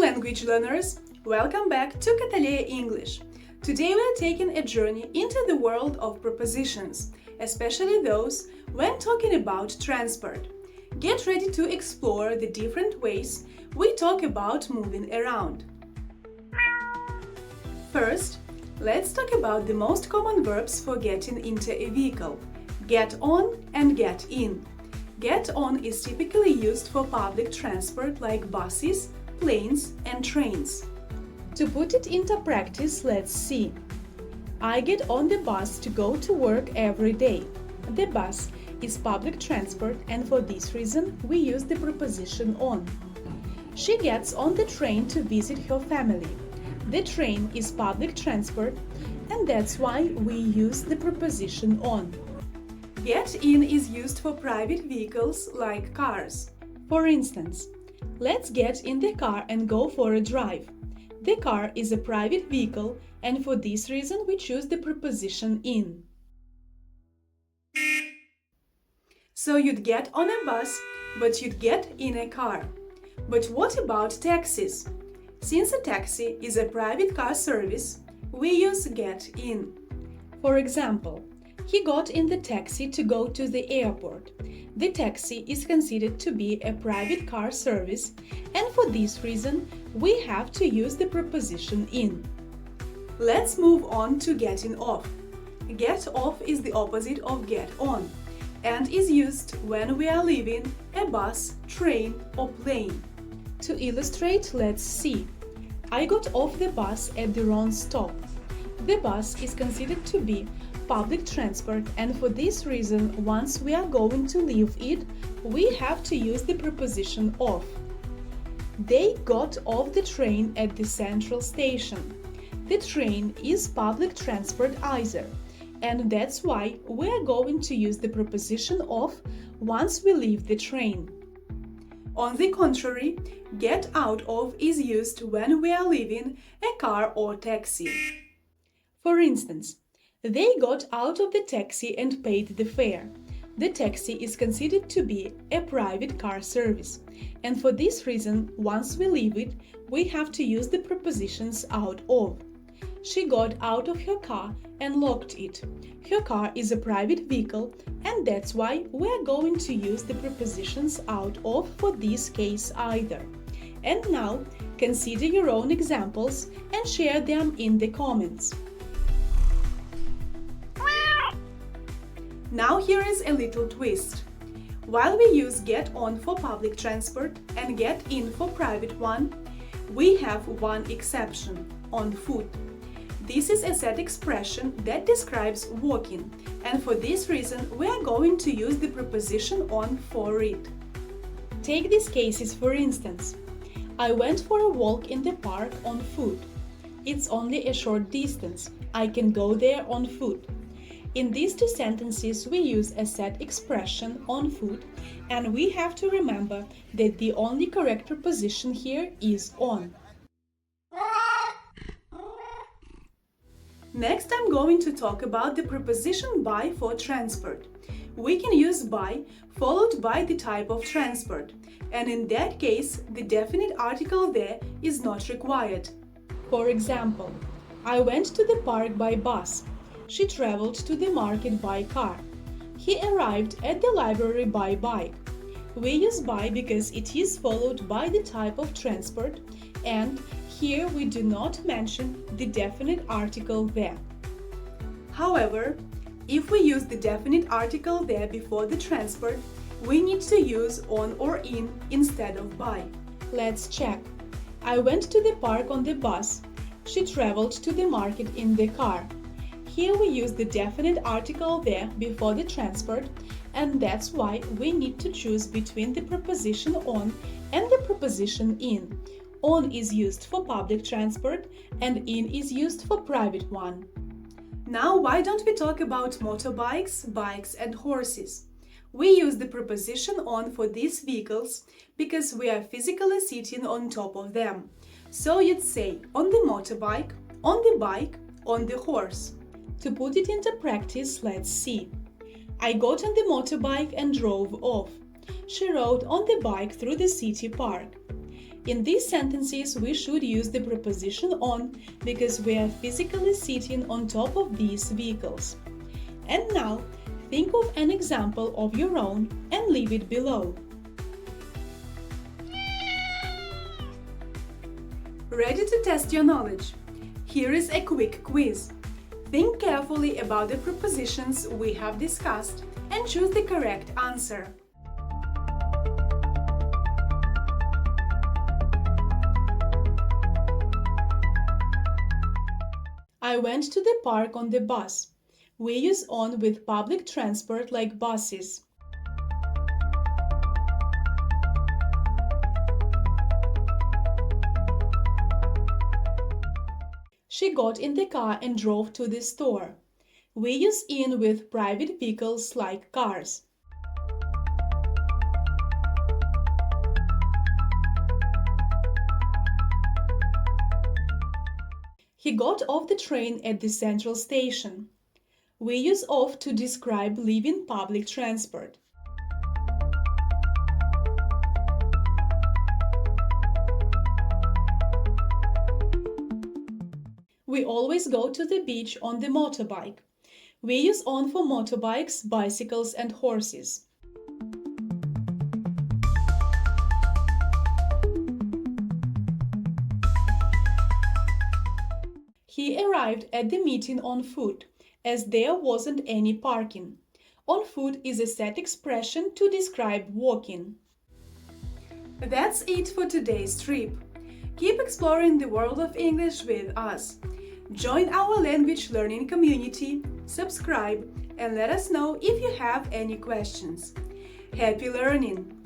language learners! Welcome back to Cattaleya English. Today we are taking a journey into the world of prepositions, especially those when talking about transport. Get ready to explore the different ways we talk about moving around. First, let's talk about the most common verbs for getting into a vehicle: get on and get in. Get on is typically used for public transport like buses, planes and trains. To put it into practice, let's see. I get on the bus to go to work every day. The bus is public transport, and for this reason we use the preposition on. She gets on the train to visit her family. The train is public transport, and that's why we use the preposition on. Get in is used for private vehicles like cars. For instance, let's get in the car and go for a drive. The car is a private vehicle, and for this reason we choose the preposition in. So you'd get on a bus, but you'd get in a car. But what about taxis? Since a taxi is a private car service, we use get in. For example, he got in the taxi to go to the airport. The taxi is considered to be a private car service, and for this reason, we have to use the preposition in. Let's move on to getting off. Get off is the opposite of get on, and is used when we are leaving a bus, train or plane. To illustrate, let's see. I got off the bus at the wrong stop. The bus is considered to be public transport, and for this reason, once we are going to leave it, we have to use the preposition off. They got off the train at the central station. The train is public transport either, and that's why we are going to use the preposition off once we leave the train. On the contrary, get out of is used when we are leaving a car or taxi. For instance, they got out of the taxi and paid the fare. The taxi is considered to be a private car service, and for this reason, once we leave it, we have to use the prepositions out of. She got out of her car and locked it. Her car is a private vehicle, and that's why we are going to use the prepositions out of for this case either. And now, consider your own examples and share them in the comments. Now here is a little twist. While we use get on for public transport and get in for private one, we have one exception: on foot. This is a set expression that describes walking, and for this reason we are going to use the preposition on for it. Take these cases for instance. I went for a walk in the park on foot. It's only a short distance. I can go there on foot. In these two sentences, we use a set expression on foot, and we have to remember that the only correct preposition here is on. Next, I'm going to talk about the preposition by for transport. We can use by followed by the type of transport, and in that case, the definite article there is not required. For example, I went to the park by bus. She traveled to the market by car. He arrived at the library by bike. We use by because it is followed by the type of transport, and here we do not mention the definite article there. However, if we use the definite article there before the transport, we need to use on or in instead of by. Let's check. I went to the park on the bus. She traveled to the market in the car. Here we use the definite article there before the transport, and that's why we need to choose between the preposition on and the preposition in. On is used for public transport and in is used for private one. Now why don't we talk about motorbikes, bikes and horses? We use the preposition on for these vehicles because we are physically sitting on top of them. So you'd say on the motorbike, on the bike, on the horse. To put it into practice, let's see. I got on the motorbike and drove off. She rode on the bike through the city park. In these sentences, we should use the preposition on because we are physically sitting on top of these vehicles. And now, think of an example of your own and leave it below. Ready to test your knowledge? Here is a quick quiz. Think carefully about the prepositions we have discussed and choose the correct answer. I went to the park on the bus. We use on with public transport like buses. She got in the car and drove to the store. We use in with private vehicles like cars. He got off the train at the central station. We use off to describe leaving public transport. We always go to the beach on the motorbike. We use on for motorbikes, bicycles and horses. He arrived at the meeting on foot, as there wasn't any parking. On foot is a set expression to describe walking. That's it for today's trip. Keep exploring the world of English with us. Join our language learning community, subscribe, and let us know if you have any questions. Happy learning!